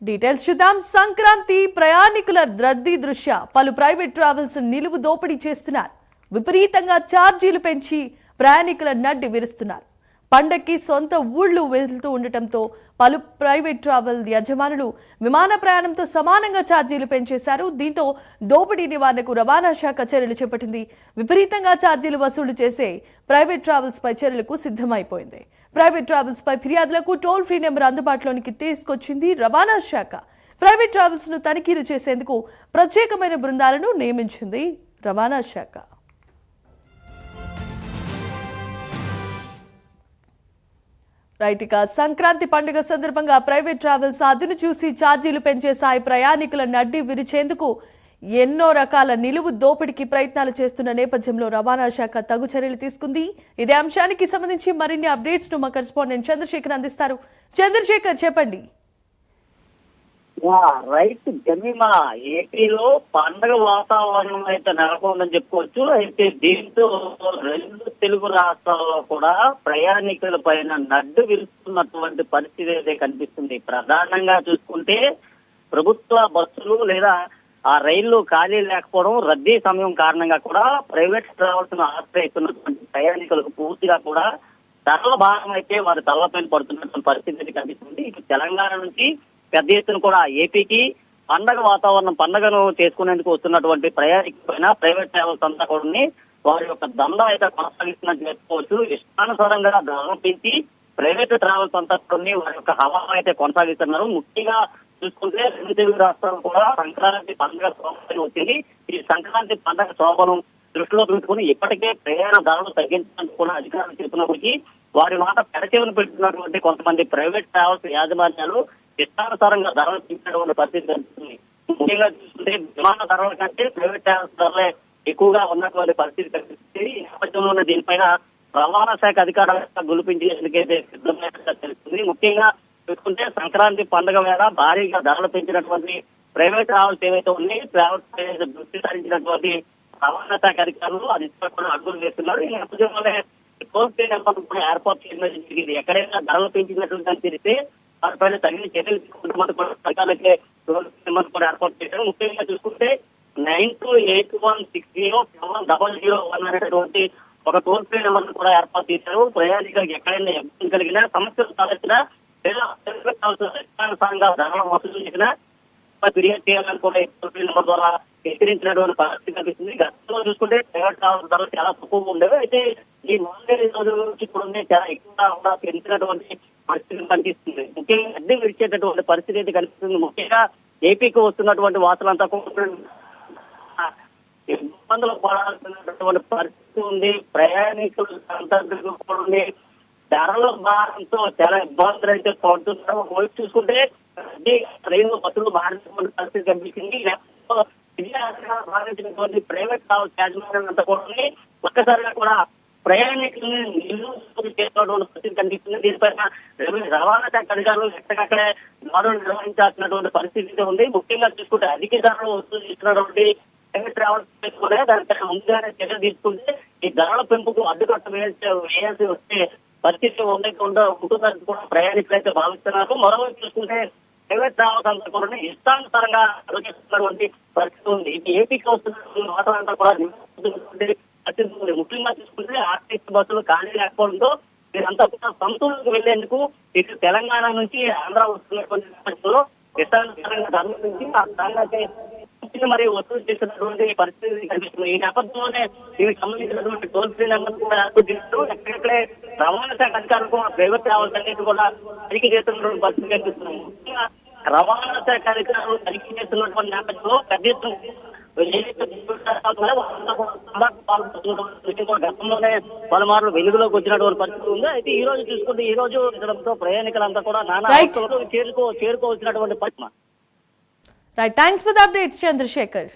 Details చూద్దాం. సంక్రాంతి ప్రయాణికుల రద్దీ దృష్ట్యా పలు ప్రైవేట్ ట్రావెల్స్ నిలువు దోపిడీ చేస్తున్నారు. విపరీతంగా ఛార్జీలు పెంచి ప్రయాణికుల నడ్డి విరుస్తున్నారు. పండక్కి సొంత ఊళ్ళు వెళ్తూ ఉండటంతో పలు ప్రైవేట్ ట్రావెల్ యజమానులు విమాన ప్రయాణంతో సమానంగా ఛార్జీలు పెంచేశారు. దీంతో దోపిడీ నివారణకు రవాణా శాఖ చర్యలు చేపట్టింది. విపరీతంగా ఛార్జీలు వసూలు చేసే ప్రైవేట్ ట్రావెల్స్ పై చర్యలకు సిద్ధమైపోయింది. ప్రైవేట్ ట్రావెల్స్ పై ఫిర్యాదులకు టోల్ ఫ్రీ నెంబర్ అందుబాటులోనికి తీసుకొచ్చింది రవాణా శాఖ. ప్రైవేట్ ట్రావెల్స్ ను తనిఖీలు చేసేందుకు ప్రత్యేకమైన బృందాలను నియమించింది రవాణా శాఖ. రైట్, ఇక సంక్రాంతి పండుగ సందర్భంగా ప్రైవేట్ ట్రావెల్స్ అదును చూసి ఛార్జీలు పెంచేశాయి. ప్రయాణికుల నడ్డి విరిచేందుకు ఎన్నో రకాల నిలువు దోపిడీకి ప్రయత్నాలు చేస్తున్న నేపథ్యంలో రవాణా శాఖ తగు చర్యలు తీసుకుంది. ఇదే అంశానికి సంబంధించి మరిన్ని అప్డేట్స్ ను మా కరెస్పాండెంట్ చంద్రశేఖర్ అందిస్తారు. చంద్రశేఖర్, చెప్పండి. రైట్ జమీమా, ఏపీలో పండగ వాతావరణం అయితే నెలకొందని చెప్పుకోవచ్చు. అయితే దీంతో రెండు తెలుగు రాష్ట్రాల్లో కూడా ప్రయాణికుల పైన నడ్డు విరుస్తున్నటువంటి పరిస్థితి అయితే కనిపిస్తుంది. ప్రధానంగా చూసుకుంటే ప్రభుత్వ బస్సులు లేదా ఆ రైళ్లు ఖాళీ లేకపోవడం, రద్దీ సమయం కారణంగా కూడా ప్రైవేట్ ట్రావెల్స్ ను ఆశ్రయిస్తున్నటువంటి ప్రయాణికులకు పూర్తిగా కూడా ధరల భారం అయితే వారి తలపైన పడుతున్నటువంటి పరిస్థితి కనిపిస్తుంది. ఇటు తెలంగాణ నుంచి పెద్ద ఎత్తున కూడా ఏపీకి పండగను చేసుకునేందుకు వస్తున్నటువంటి ప్రయాణికుల పైన ప్రైవేట్ ట్రావెల్స్ అంతా కూడా వారి యొక్క దందా అయితే కొనసాగిస్తున్నట్టు చెప్పుకోవచ్చు. ఇష్టానుసారంగా ధరలు పెంచి ప్రైవేట్ ట్రావెల్స్ అంతా కూడా వారి యొక్క హవా అయితే కొనసాగిస్తున్నారు. ముఖ్యంగా చూసుకుంటే రెండు తెలుగు రాష్ట్రాలు కూడా సంక్రాంతి పండుగ శోభను వచ్చింది. ఈ సంక్రాంతి పండుగ శోభను దృష్టిలో పెట్టుకుని ఇప్పటికే ప్రయాణ ధరలు తగ్గించడానికి కూడా అధికారులు చెబుతున్నప్పటికీ వారి మాట పెడచెవిన పెడుతున్నటువంటి కొంతమంది ప్రైవేట్ ట్రావెల్స్ యాజమాన్యాలు ఇష్టానుసారంగా ధరలు పెంచినటువంటి పరిస్థితి కనిపిస్తుంది. ముఖ్యంగా చూసుకుంటే విమాన ధరల కంటే ప్రైవేట్ ట్రావెల్స్ ధరలే ఎక్కువగా ఉన్నటువంటి పరిస్థితి కనిపిస్తుంది. ఈ నేపథ్యంలోనే దీనిపైన రవాణా శాఖ అధికారులు గులిపించేందుకైతే సిద్ధమైనట్టుగా తెలుస్తుంది. ముఖ్యంగా చూసుకుంటే సంక్రాంతి పండుగ వేళ భారీగా ధరలు పెంచినటువంటి ప్రైవేట్ ట్రావెల్స్ ఏవైతే ఉన్నాయి, ట్రావెల్స్ దృష్టి సారించినటువంటి రవాణా శాఖ అధికారులు అది కూడా అడుగులు వేస్తున్నారు. ఈ నేపథ్యంలోనే టోల్ ఫ్రీ నెంబర్ కూడా ఏర్పాటు చేయడం జరిగింది. ఎక్కడైనా ధరలు పెంచినట్టు తెలిస్తే వాటిపైన తగిన చర్యలు తీసుకుంటున్నట్టు కూడా సర్కారులకే టోల్ ఫ్రీ నెంబర్ కూడా ఏర్పాటు చేశారు. ముఖ్యంగా చూసుకుంటే 9281607001 అనేటువంటి ఒక టోల్ ఫ్రీ నెంబర్ కూడా ఏర్పాటు చేశారు. ప్రయాణికులకు ఎక్కడైనా ఇబ్బంది కలిగినా, సమస్యలు తలెత్తినా లేదా ఇష్టానుసారంగా ధరలు వసూలు చేసినా ఫిర్యాదు చేయాలని కూడా టోల్ ఫ్రీ నెంబర్ ద్వారా హెచ్చరించినటువంటి పరిస్థితి కనిపిస్తుంది. గతంలో చూసుకుంటే ప్రైవేట్ ట్రావెల్స్ ధరలు చాలా తక్కువగా ఉండేవి. అయితే ఈ 4 రోజుల నుంచి కూడా చాలా ఎక్కువగా కూడా పెంచినటువంటి పరిస్థితి కనిపిస్తుంది. ముఖ్యంగా అద్దె విడిచేటటువంటి పరిస్థితి అయితే కనిపిస్తుంది. ముఖ్యంగా ఏపీకి వస్తున్నటువంటి వాసులంతా కూడా ఇబ్బందులు పడాల్సినటువంటి పరిస్థితి ఉంది. ప్రయాణికులు కూడా ధరల భారంతో చాలా ఇబ్బందులు అయితే పడుతున్నారు. వైపు చూసుకుంటే ట్రైన్లు బస్సులు మారినటువంటి పరిస్థితి కనిపిస్తుంది. భావించినటువంటి ప్రైవేట్ ట్రావెల్స్ యాజమాన్యం అంతా కూడా ఒక్కసారిగా కూడా ప్రయాణికులను నిలువు చేస్తున్నటువంటి పరిస్థితి కనిపిస్తుంది. దీనిపైన రవాణా శాఖ అధికారులు ఎక్కడెక్కడే దాడులు నిర్వహించాల్సినటువంటి పరిస్థితి ఉంది. ముఖ్యంగా చూసుకుంటే అధిక ధరలు వసూలు చేస్తున్నటువంటి ప్రైవేట్ ట్రావెల్స్ కూడా దానిపైన ముందుగానే చర్యలు తీసుకుంటే ఈ ధరల పెంపుకు అడ్డుకట్ట వేయాల్సి వచ్చే పరిస్థితి ఉంటుందని కూడా ప్రయాణికులు అయితే భావిస్తున్నారు. మరోవైపు చూసుకుంటే ప్రైవేట్ ట్రావెల్స్ అంతా కూడా ఇష్టానుసారంగా ఆలోచిస్తున్నటువంటి పరిస్థితి ఉంది. ఇది ఏపీకి వస్తున్న వాతావరణం కూడా పరిస్థితి ఉంది. ముఖ్యంగా చూసుకుంటే ఆర్టీసీ బస్సులు ఖాళీ లేకపోవడంతో వీరంతా కూడా సొంతూరుకు వెళ్లేందుకు ఇటు తెలంగాణ నుంచి ఆంధ్ర వస్తున్నటువంటి నేపథ్యంలో ఇష్టానుసారంగా ధరల నుంచి ఆ ధరలకి మరి వసూలు చేసినటువంటి పరిస్థితి కనిపిస్తుంది. ఈ నేపథ్యంలోనే దీనికి సంబంధించినటువంటి టోల్ ఫ్రీ నెంబర్ కూడా ఏర్పాటు చేస్తూ ఎక్కడెక్కడే రవాణా శాఖ అధికారులు కూడా ప్రైవేట్ ట్రావెల్స్ అనేది కూడా తనిఖీ చేస్తున్నటువంటి పరిస్థితి కనిపిస్తుంది. ముఖ్యంగా రవాణా శాఖ అధికారులు తనిఖీ చేస్తున్నటువంటి నేపథ్యంలో పెద్ద ఎత్తున గతంలోనే పలుమార్లు వెలుగులోకి వచ్చినటువంటి పరిస్థితి ఉంది. అయితే ఈ రోజు చూసుకుంటే ఈ రోజు ప్రయాణికులంతా కూడా నానా చేరుకోవాల్సినటువంటి పరిస్థితి. Right, thanks for the updates, Chandrasekhar.